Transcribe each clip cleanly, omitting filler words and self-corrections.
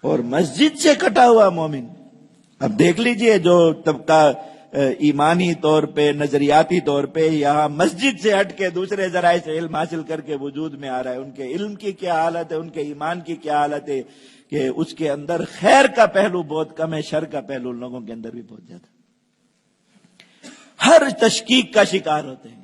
اور مسجد سے کٹا ہوا مومن. اب دیکھ لیجئے جو طبقہ ایمانی طور پہ نظریاتی طور پہ یہاں مسجد سے ہٹ کے دوسرے ذرائع سے علم حاصل کر کے وجود میں آ رہا ہے، ان کے علم کی کیا حالت ہے، ان کے ایمان کی کیا حالت ہے کہ اس کے اندر خیر کا پہلو بہت کم ہے، شر کا پہلو ان لوگوں کے اندر بھی بہت زیادہ. ہر تشکیک کا شکار ہوتے ہیں،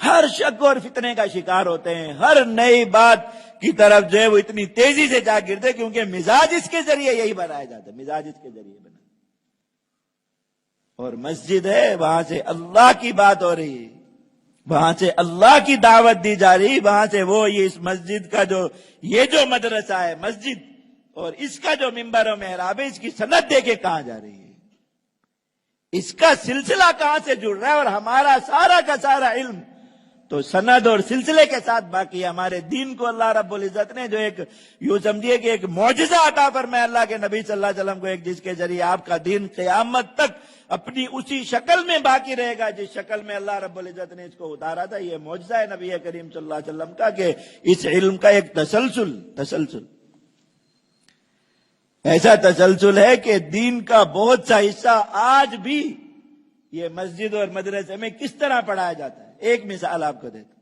ہر شک اور فتنے کا شکار ہوتے ہیں، ہر نئی بات کی طرف جو ہے وہ اتنی تیزی سے جا گرتے کیونکہ مزاج اس کے ذریعے یہی بنایا جاتا ہے، مزاج اس کے ذریعے بنا. اور مسجد ہے، وہاں سے اللہ کی بات ہو رہی ہے، وہاں سے اللہ کی دعوت دی جا رہی، وہاں سے وہ یہ اس مسجد کا یہ جو مدرسہ ہے مسجد اور اس کا جو ممبر و محراب ہے، اس کی سند دے کے کہاں جا رہی ہے، اس کا سلسلہ کہاں سے جڑ رہا ہے. اور ہمارا سارا کا سارا علم تو سند اور سلسلے کے ساتھ باقی ہے. ہمارے دین کو اللہ رب العزت نے جو ایک یوں سمجھیے کہ ایک معجزہ عطا فرمایا اللہ کے نبی صلی اللہ علیہ وسلم کو، ایک جس کے ذریعے آپ کا دین قیامت تک اپنی اسی شکل میں باقی رہے گا جس شکل میں اللہ رب العزت نے اس کو اتارا تھا. یہ معجزہ ہے نبی کریم صلی اللہ علیہ وسلم کا کہ اس علم کا ایک تسلسل ایسا تسلسل ہے کہ دین کا بہت سا حصہ آج بھی یہ مسجد اور مدرسے میں کس طرح پڑھایا جاتا ہے. ایک مثال آپ کو دیتا ہوں.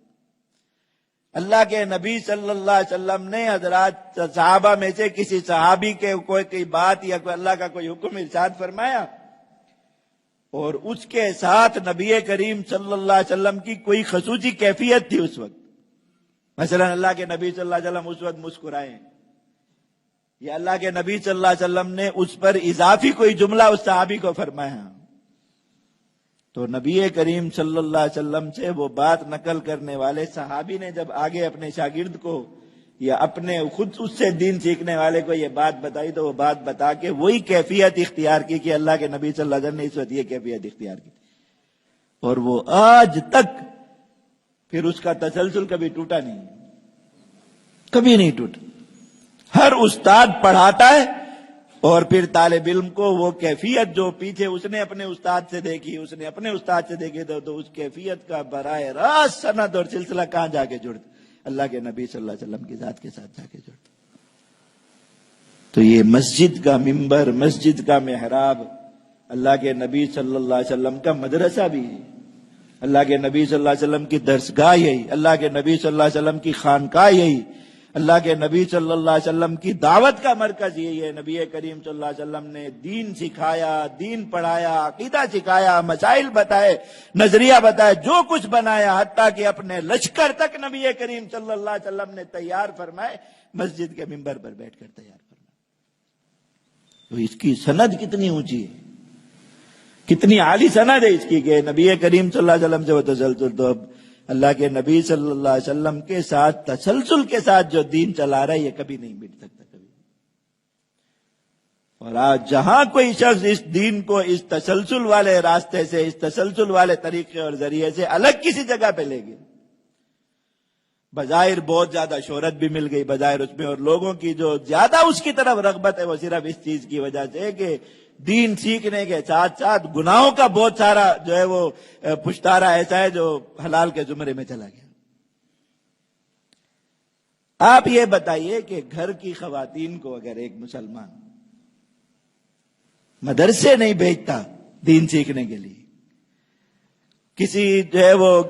اللہ کے نبی صلی اللہ علیہ وسلم نے حضرات صحابہ میں سے کسی صحابی کے کوئی بات یا کوئی اللہ کا کوئی حکم ارشاد فرمایا اور اس کے ساتھ نبی کریم صلی اللہ علیہ وسلم کی کوئی خصوصی کیفیت تھی اس وقت. مثلا اللہ کے نبی صلی اللہ علیہ وسلم اس وقت مسکرائے یا اللہ کے نبی صلی اللہ علیہ وسلم نے اس پر اضافی کوئی جملہ اس صحابی کو فرمایا، تو نبی کریم صلی اللہ علیہ وسلم سے وہ بات نقل کرنے والے صحابی نے جب آگے اپنے شاگرد کو یا اپنے خود اس سے دین سیکھنے والے کو یہ بات بتائی تو وہ بات بتا کے وہی کیفیت اختیار کی کہ اللہ کے نبی صلی اللہ علیہ وسلم نے اس وقت یہ کیفیت اختیار کی. اور وہ آج تک پھر اس کا تسلسل کبھی ٹوٹا نہیں، کبھی نہیں ٹوٹا. ہر استاد پڑھاتا ہے اور پھر طالب علم کو وہ کیفیت جو پیچھے اس نے اپنے استاد سے دیکھی، اس نے اپنے استاد سے دیکھی تو اس کیفیت کا براہ راست سند اور سلسلہ کہاں جا کے جڑتا؟ اللہ کے نبی صلی اللہ علیہ وسلم کی ذات کے ساتھ جا کے جڑتا. تو یہ مسجد کا ممبر، مسجد کا محراب اللہ کے نبی صلی اللہ علیہ وسلم کا مدرسہ بھی ہے، اللہ کے نبی صلی اللہ علیہ وسلم کی درسگاہ یہی، اللہ کے نبی صلی اللہ علیہ وسلم کی خانقاہ یہی، اللہ کے نبی صلی اللہ علیہ وسلم کی دعوت کا مرکز یہی ہے. نبی کریم صلی اللہ علیہ وسلم نے دین سکھایا، دین پڑھایا، عقیدہ سکھایا، مسائل بتائے، نظریہ بتائے، جو کچھ بنایا، حتیٰ کہ اپنے لشکر تک نبی کریم صلی اللہ علیہ وسلم نے تیار فرمائے، مسجد کے ممبر پر بیٹھ کر تیار فرمائے. تو اس کی سند کتنی اونچی ہے، کتنی عالی سند ہے اس کی کہ نبی کریم صلی اللہ علیہ وسلم سے وہ تسلسل. تو اب اللہ کے نبی صلی اللہ علیہ وسلم کے ساتھ تسلسل کے ساتھ جو دین چلا رہا ہے یہ کبھی نہیں مٹ سکتا کبھی. اور آج جہاں کوئی شخص اس دین کو اس تسلسل والے راستے سے، اس تسلسل والے طریقے اور ذریعے سے الگ کسی جگہ پہ لے گئے، بظاہر بہت زیادہ شہرت بھی مل گئی بظاہر اس میں، اور لوگوں کی جو زیادہ اس کی طرف رغبت ہے وہ صرف اس چیز کی وجہ سے کہ دین سیکھنے کے ساتھ ساتھ گناہوں کا بہت سارا جو ہے وہ پشتارا ایسا ہے جو حلال کے زمرے میں چلا گیا. آپ یہ بتائیے کہ گھر کی خواتین کو اگر ایک مسلمان مدرسے نہیں بھیجتا دین سیکھنے کے لیے، کسی جو ہے وہ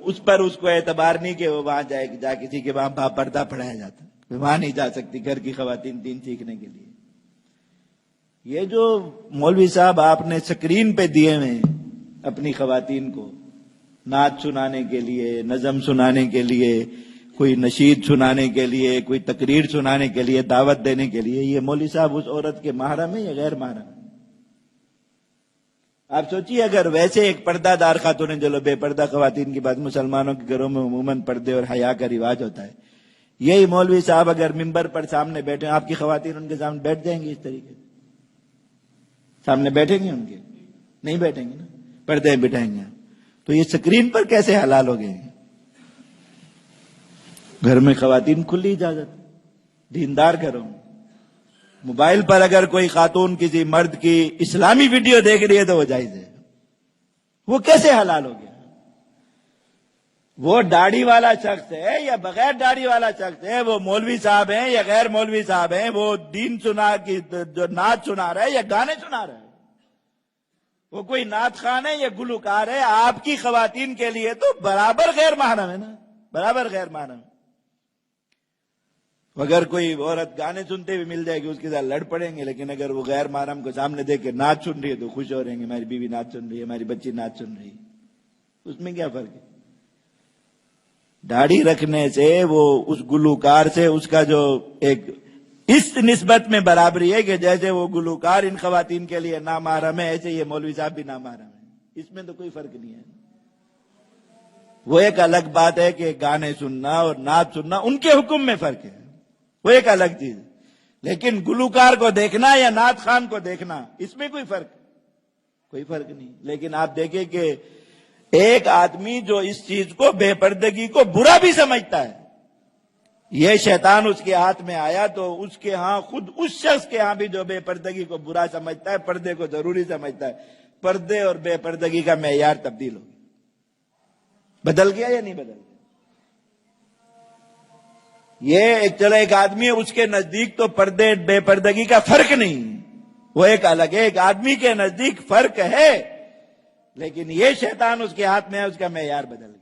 اس پر اس کو اعتبار نہیں کہ وہ وہاں جا کسی کے وہاں پردہ پڑھایا جاتا، وہاں نہیں جا سکتی گھر کی خواتین دین سیکھنے کے لیے. یہ جو مولوی صاحب آپ نے سکرین پہ دیے ہیں اپنی خواتین کو نعت سنانے کے لیے، نظم سنانے کے لیے، کوئی نشید سنانے کے لیے، کوئی تقریر سنانے کے لیے، دعوت دینے کے لیے، یہ مولوی صاحب اس عورت کے محرم ہیں یا غیر محرم ہیں؟ آپ سوچیے اگر ویسے ایک پردہ دار خاتون ہیں، جو بے پردہ خواتین کی بات، مسلمانوں کے گھروں میں عموماً پردے اور حیا کا رواج ہوتا ہے، یہی مولوی صاحب اگر ممبر پر سامنے بیٹھے، آپ کی خواتین ان کے سامنے بیٹھ جائیں گی اس طریقے سے؟ سامنے بیٹھیں گے ان کے؟ نہیں بیٹھیں گے نا، پردے بٹھائیں گے. تو یہ سکرین پر کیسے حلال ہو گئے؟ گھر میں خواتین کھلی اجازت، دیندار گھروں میں. موبائل پر اگر کوئی خاتون کسی مرد کی اسلامی ویڈیو دیکھ رہی ہے تو وہ جائز ہے. وہ کیسے حلال ہو گیا؟ وہ داڑھی والا شخص ہے یا بغیر داڑھی والا شخص ہے، وہ مولوی صاحب ہیں یا غیر مولوی صاحب ہیں، وہ دین سنا کی جو نعت سنا رہا ہے یا گانے سنا رہا ہے، وہ کوئی نعت خان ہے یا گلوکار ہے، آپ کی خواتین کے لیے تو برابر غیر محرم ہے نا، برابر غیر محرم ہے۔ اگر کوئی عورت گانے سنتے ہوئے مل جائے گی اس کے ساتھ لڑ پڑیں گے، لیکن اگر وہ غیر محرم کو سامنے دیکھ کے نعت سن رہی ہے تو خوش ہو رہیں گے، ہماری بیوی نعت سن رہی ہے، ہماری بچی نعت سن رہی ہے، اس میں کیا فرق ہے؟ داڑھی رکھنے سے وہ اس گلوکار سے اس کا جو ایک اس نسبت میں برابری ہے کہ جیسے وہ گلوکار ان خواتین کے لیے نامحرم ہے، ایسے یہ مولوی صاحب بھی نامحرم ہے، اس میں تو کوئی فرق نہیں ہے۔ وہ ایک الگ بات ہے کہ گانے سننا اور نعت سننا ان کے حکم میں فرق ہے، وہ ایک الگ چیز ہے، لیکن گلوکار کو دیکھنا یا نعت خان کو دیکھنا اس میں کوئی فرق نہیں۔ لیکن آپ دیکھیں کہ ایک آدمی جو اس چیز کو بے پردگی کو برا بھی سمجھتا ہے، یہ شیطان اس کے ہاتھ میں آیا تو اس کے ہاں خود اس شخص کے ہاں بھی جو بے پردگی کو برا سمجھتا ہے، پردے کو ضروری سمجھتا ہے، پردے اور بے پردگی کا معیار تبدیل ہو گیا، بدل گیا یا نہیں بدل گیا؟ یہ چلو ایک آدمی ہے، اس کے نزدیک تو پردے بے پردگی کا فرق نہیں، وہ ایک الگ ہے، ایک آدمی کے نزدیک فرق ہے، لیکن یہ شیطان اس کے ہاتھ میں ہے، اس کا معیار بدل گیا۔